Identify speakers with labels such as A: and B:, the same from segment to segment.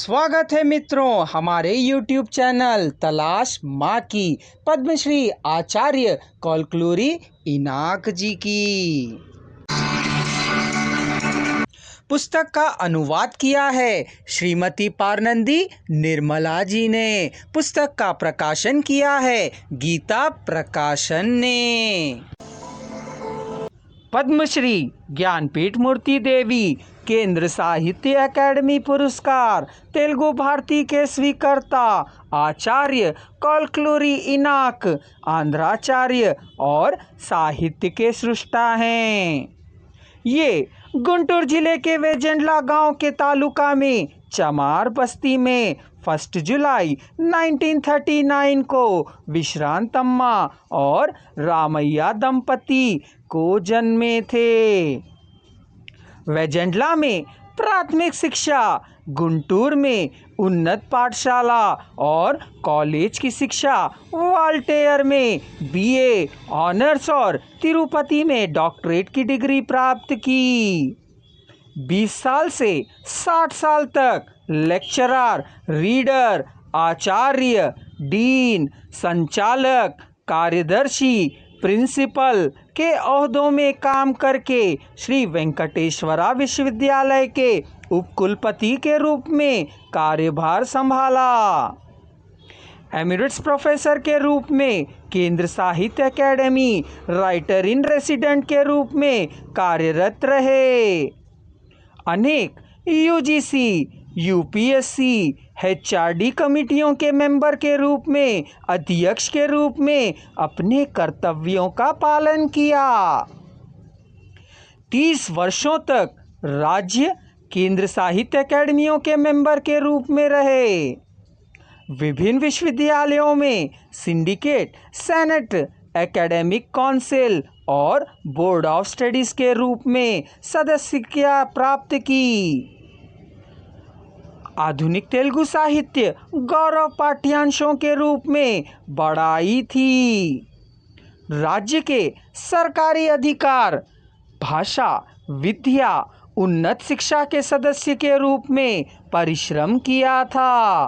A: स्वागत है मित्रों हमारे YouTube चैनल तलाश माँ की पद्मश्री आचार्य कौलक्लूरी इनाक जी की। पुस्तक का अनुवाद किया है श्रीमती पारनंदी निर्मला जी ने। पुस्तक का प्रकाशन किया है गीता प्रकाशन ने। पद्मश्री ज्ञानपीठ मूर्ति देवी केंद्र साहित्य अकादमी पुरस्कार तेलुगु भारती के स्वीकर्ता आचार्य कौलक्लूरी इनाक आंध्राचार्य और साहित्य के सृष्टा हैं। ये गुंटूर जिले के वेजंड्ला गांव के तालुका में चमार बस्ती में 1 जुलाई 1939 को विश्रांतम्मा और रामैया दंपति को जन्मे थे। वेजंड्ला में प्राथमिक शिक्षा, गुंटूर में उन्नत पाठशाला और कॉलेज की शिक्षा, वाल्टेयर में बीए ऑनर्स और तिरुपति में डॉक्टरेट की डिग्री प्राप्त की। 20 साल से 60 साल तक लेक्चरर, रीडर, आचार्य, डीन, संचालक, कार्यदर्शी, प्रिंसिपल के ओहदों में काम करके श्री वेंकटेश्वरा विश्वविद्यालय के उपकुलपति के रूप में कार्यभार संभाला। एमिरिट्स प्रोफेसर के रूप में केंद्र साहित्य अकादमी राइटर इन रेसिडेंट के रूप में कार्यरत रहे। अनेक यूजीसी, यूपीएससी, एचआरडी कमिटियों के मेंबर के रूप में, अध्यक्ष के रूप में अपने कर्तव्यों का पालन किया। 30 वर्षों तक राज्य केंद्र साहित्य अकादमियों के मेंबर के रूप में रहे। विभिन्न विश्वविद्यालयों में सिंडिकेट, सेनेट, एकेडमिक काउंसिल और बोर्ड ऑफ स्टडीज के रूप में सदस्यता प्राप्त की। आधुनिक तेलुगु साहित्य गौरव पाठ्यांशों के रूप में बढ़ाई थी। राज्य के सरकारी अधिकार, भाषा, विद्या, उन्नत शिक्षा के सदस्य के रूप में परिश्रम किया था।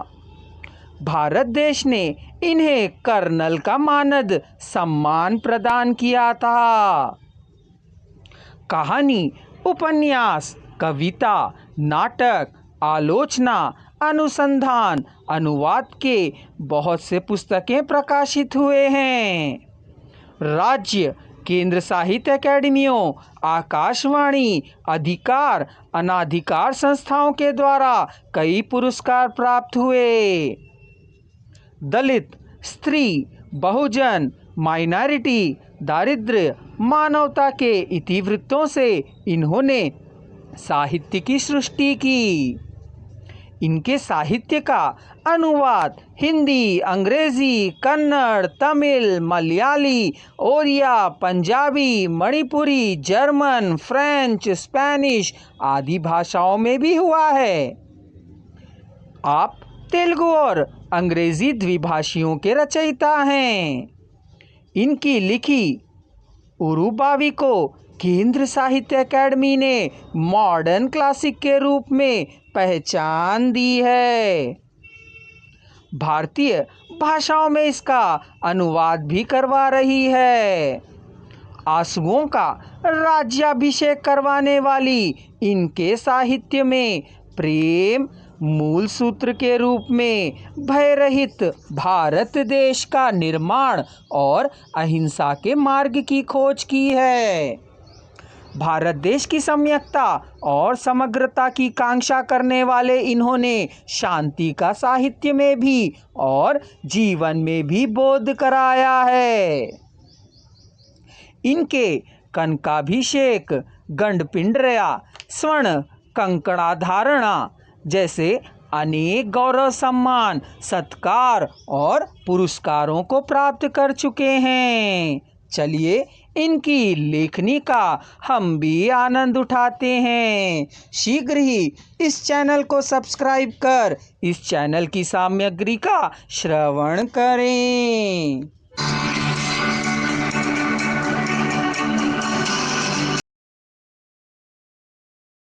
A: भारत देश ने इन्हें कर्नल का मानद सम्मान प्रदान किया था। कहानी, उपन्यास, कविता, नाटक, आलोचना, अनुसंधान, अनुवाद के बहुत से पुस्तकें प्रकाशित हुए हैं। राज्य केंद्र साहित्य अकादमियों, आकाशवाणी, अधिकार, अनाधिकार संस्थाओं के द्वारा कई पुरस्कार प्राप्त हुए। दलित, स्त्री, बहुजन, माइनॉरिटी, दारिद्र्य, मानवता के इतिवृत्तों से इन्होंने साहित्य की सृष्टि की। इनके साहित्य का अनुवाद Hindi, Angrezi, Kannada, Tamil, Malayali, Oriya, Punjabi, Manipuri, German, French, Spanish आदि भाषाओं में भी हुआ है। आप तेलुगु और अंग्रेजी द्विभाषियों के रचयिता हैं। इनकी लिखी उरुबावी को केंद्र साहित्य अकादमी ने मॉडर्न क्लासिक के रूप में पहचान दी है। भारतीय भाषाओं में इसका अनुवाद भी करवा रही है। आंसुओं का राज्याभिषेक करवाने वाली इनके साहित्य में प्रेम मूल सूत्र के रूप में भय रहित भारत देश का निर्माण और अहिंसा के मार्ग की खोज की है। भारत देश की सम्यकता और समग्रता की कांक्षा करने वाले इन्होंने शांति का साहित्य में भी और जीवन में भी बोध कराया है। इनके कनकाभिषेक, गंडपिंडया, स्वर्ण कंकणाधारणा जैसे अनेक गौरव, सम्मान, सत्कार और पुरस्कारों को प्राप्त कर चुके हैं। चलिए इनकी लेखनी का हम भी आनंद उठाते हैं। शीघ्र ही इस चैनल को सब्सक्राइब कर इस चैनल की सामग्री का श्रवण करें।